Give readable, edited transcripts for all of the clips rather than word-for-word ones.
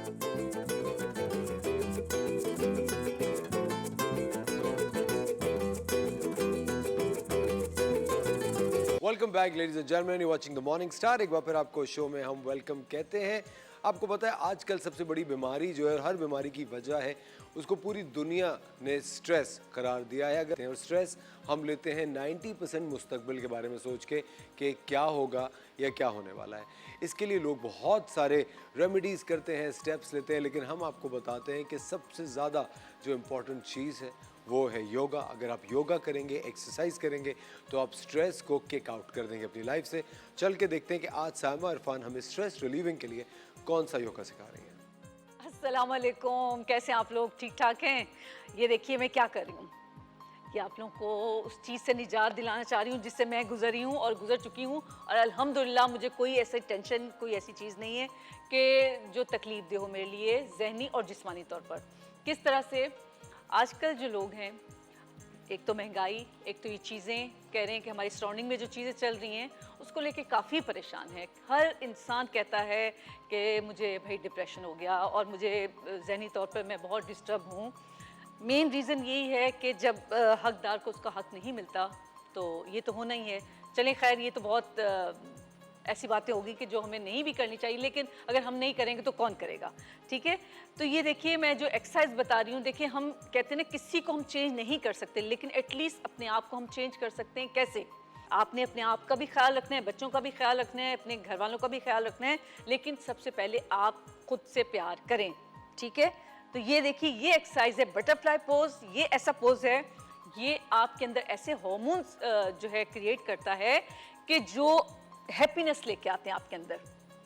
Welcome back ladies and gentleman, you watching the morning star. एक बार फिर आपको show में हम वेलकम कहते हैं। आपको पता है आजकल सबसे बड़ी बीमारी जो है, हर बीमारी की वजह है, उसको पूरी दुनिया ने स्ट्रेस करार दिया है। अगर और स्ट्रेस हम लेते हैं 90% मुस्तकबिल के बारे में सोच के कि क्या होगा या क्या होने वाला है। इसके लिए लोग बहुत सारे रेमेडीज़ करते हैं, स्टेप्स लेते हैं, लेकिन हम आपको बताते हैं कि सबसे ज़्यादा जो इम्पोर्टेंट चीज़ है वो है योगा। अगर आप योगा करेंगे, एक्सरसाइज करेंगे, तो आप स्ट्रेस को किक आउट कर देंगे अपनी लाइफ से। चल के देखते हैं कि आज साइमा इरफान हमें स्ट्रेस रिलीविंग के लिए कौन सा योगा सिखा रही हैं। अस्सलाम वालेकुम, कैसे आप लोग? ठीक ठाक हैं? ये देखिए मैं क्या कर रही हूँ कि आप लोगों को उस चीज़ से निजात दिलाना चाह रही हूँ जिससे मैं गुजरी हूँ और गुजर चुकी हूँ, और अल्हम्दुलिल्लाह मुझे कोई ऐसे टेंशन, कोई ऐसी चीज़ नहीं है कि जो तकलीफ़ दे हो मेरे लिए ज़हनी और जिस्मानी तौर पर। किस तरह से आजकल जो लोग हैं, एक तो महंगाई, एक तो ये चीज़ें कह रहे हैं कि हमारी सराउंडिंग में जो चीज़ें चल रही हैं उसको लेके काफ़ी परेशान है। हर इंसान कहता है कि मुझे भाई डिप्रेशन हो गया और मुझे ज़हनी तौर पर मैं बहुत डिस्टर्ब हूँ। मेन रीज़न यही है कि जब हकदार को उसका हक नहीं मिलता तो ये तो होना ही है। चलें खैर, ये तो बहुत ऐसी बातें होगी कि जो हमें नहीं भी करनी चाहिए, लेकिन अगर हम नहीं करेंगे तो कौन करेगा, ठीक है। तो ये देखिए मैं जो एक्सरसाइज बता रही हूँ, देखिए हम कहते हैं ना किसी को हम चेंज नहीं कर सकते, लेकिन एटलीस्ट अपने आप को हम चेंज कर सकते हैं। कैसे? आपने अपने आप का भी ख्याल रखना है, बच्चों का भी ख्याल रखना है, अपने घर वालों का भी ख्याल रखना है, लेकिन सबसे पहले आप खुद से प्यार करें, ठीक है। तो ये देखिए ये एक्सरसाइज है बटरफ्लाई पोज। ये ऐसा पोज है, ये आपके अंदर ऐसे हॉर्मोन्स जो है क्रिएट करता है कि जो हैप्पीनेस लेके आते हैं आपके अंदर,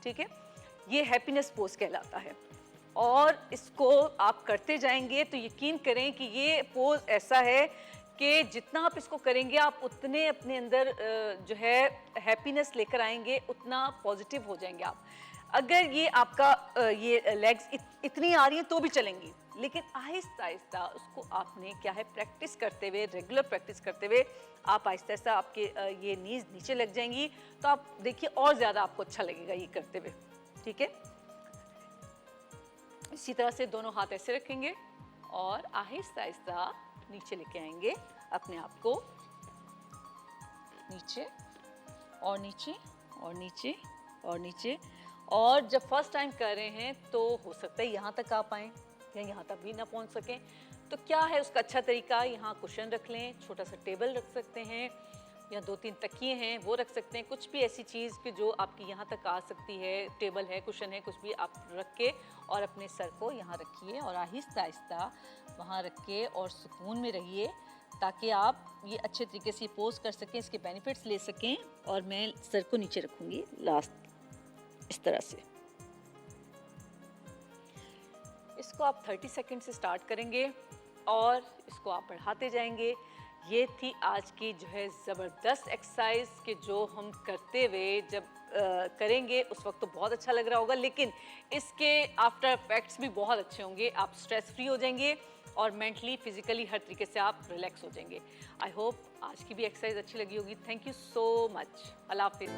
ठीक है। ये हैप्पीनेस पोज कहलाता है, और इसको आप करते जाएंगे तो यकीन करें कि ये पोज ऐसा है कि जितना आप इसको करेंगे आप उतने अपने अंदर जो है हैप्पीनेस लेकर आएंगे, उतना पॉजिटिव हो जाएंगे आप। अगर ये आपका ये लेग्स इतनी आ रही हैं तो भी चलेंगी, लेकिन आहिस्ता आहिस्ता उसको आपने क्या है प्रैक्टिस करते हुए, रेगुलर प्रैक्टिस करते हुए आप आहिस्ता आहिस्ता आपके ये नीज नीचे लग जाएंगी, तो आप देखिए और ज़्यादा आपको अच्छा लगेगा ये करते हुए, ठीक है। इसी तरह से दोनों हाथ ऐसे रखेंगे और आहिस्ता आहिस्ता नीचे लेके आएंगे अपने आप को, नीचे और नीचे और नीचे और नीचे। और जब फर्स्ट टाइम कर रहे हैं तो हो सकता है यहाँ तक आ पाएँ या यहाँ तक भी ना पहुँच सकें, तो क्या है उसका अच्छा तरीका, यहाँ कुशन रख लें, छोटा सा टेबल रख सकते हैं, या 2-3 तकिए हैं वो रख सकते हैं, कुछ भी ऐसी चीज़ कि जो आपकी यहाँ तक आ सकती है। टेबल है, कुशन है, कुछ भी आप रख के और अपने सर को यहाँ रखिए और आहिस्ता आहिस्ता वहाँ रख के और सुकून में रहिए, ताकि आप ये अच्छे तरीके से पोज कर सकें, इसके बेनिफिट्स ले सकें। और मैं सर को नीचे रखूँगी लास्ट इस तरह से। इसको आप 30 सेकंड से स्टार्ट करेंगे और इसको आप बढ़ाते जाएंगे। ये थी आज की जो है ज़बरदस्त एक्सरसाइज कि जो हम करते हुए जब करेंगे उस वक्त तो बहुत अच्छा लग रहा होगा, लेकिन इसके आफ्टर इफेक्ट्स भी बहुत अच्छे होंगे। आप स्ट्रेस फ्री हो जाएंगे और मेंटली, फिजिकली हर तरीके से आप रिलैक्स हो जाएंगे। आई होप आज की भी एक्सरसाइज अच्छी लगी होगी। Thank you so much. अल्लाह हाफिज़।